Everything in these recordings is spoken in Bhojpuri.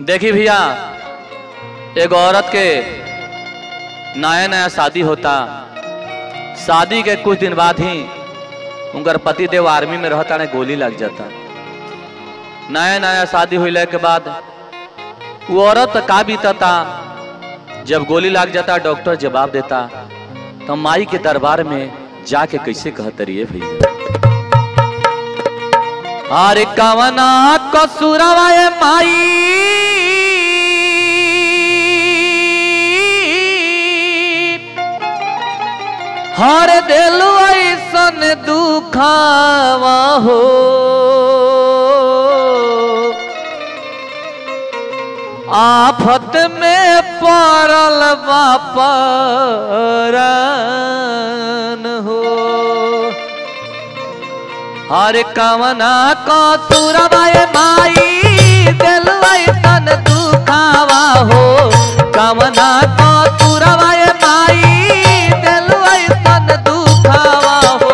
देखी भैया, एक औरत के नया नया शादी होता। शादी के कुछ दिन बाद ही उनका पति देव आर्मी में रहता ने गोली लग जाता। नया नया शादी होने के बाद वो औरत का बीतता जब गोली लग जाता। डॉक्टर जवाब देता तो माई के दरबार में जाके कैसे कहते रहिए भैया, अरे कवना कसूरवा माई हर दिलु ऐसन दुखावा हो, आफत में पड़ल बापरन हो। हर कवना कसूरवा माई दिलु ऐसन दुखावा हो, कवना कसूरवा माई दिलु ऐसन दुखावा हो,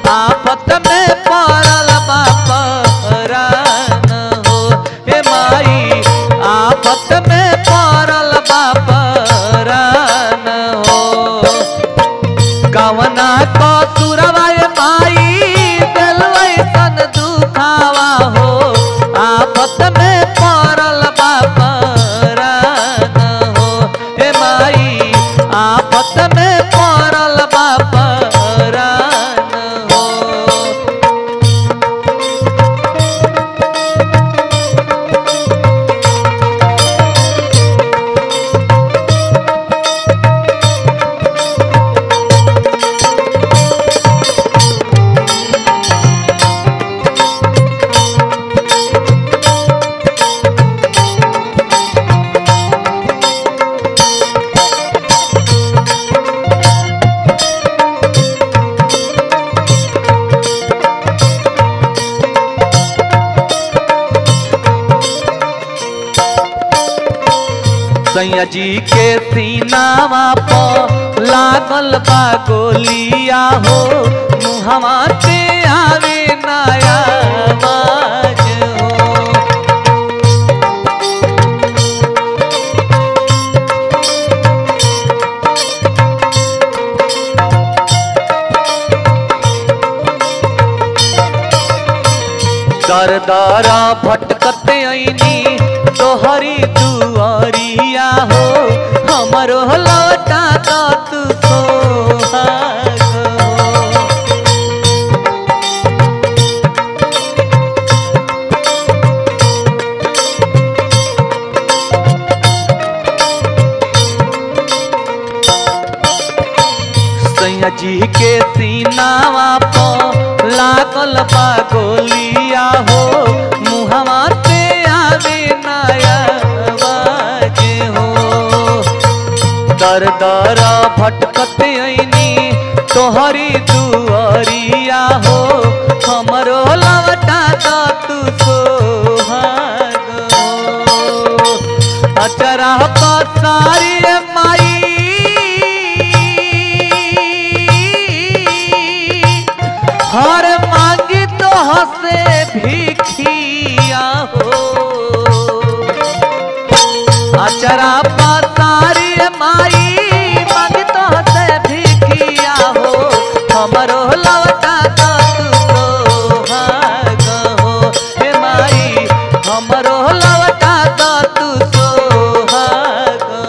आफत में पड़ल बापरन हो। हे माई आफत में पड़ल बापरन हो, कवना कसूरवा माई दिलु ऐसन दुखावा हो, आफत में पड़ल बापरन हो। हे माई आफत में पड़ल बापरन हो। सैया जी के सीनावा पर लागल बा गोलिया हो, मुहवा से आवे नया आवाज हो। दर दर भटकते आईनी तोहरी दुआरिया हो, हमरो लौटा तो तू सोहाग हो। सैया जी के सीनावा पर लागल बा गोलिया हो, मुहवा से आवे नया आवाज हो। दर दर भटकते आईनी तोहरी दुआरिया हो, हमरो लौटा तो तू सोहाग हो। अचरा पसारी माई हर मांगी तो हंसे भिखिया हो, अचरा पसारी माई मांगी तो हंसे भिखिया हो, हमरो लौटा तो तू सोहाग हो। हे माई हमरो लौटा तो तू सोहाग हो।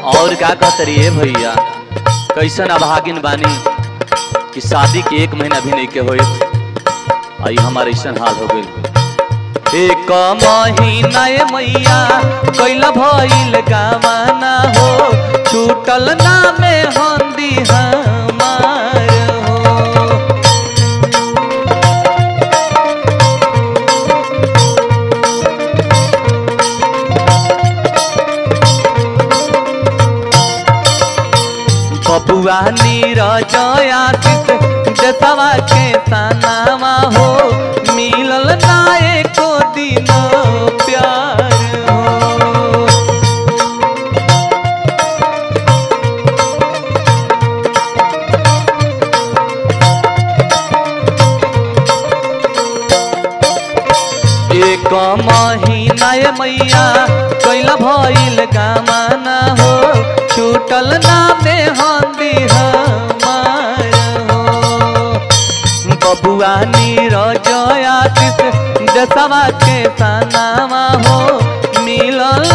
और क्या कहते रहिए भैया, कैसन अभागिन बानी कि शादी के 1 महीना भी नहीं के होए, आई हमारे ऐसा हाल हो गए। एक महीना ए मैया कैला भइल गावाना हो छूटल ना में हंदी हमार हो। बबुआ नीरज आशीष देशवा के सनावा हो मिलल ना एको दिन प्यार हो। एक महीना ए मैया कैला भइल गावाना हो छूटल ना में हंदी हमार हो। बबुआ नीरज आशीष देशवा के सनावा हो मिलल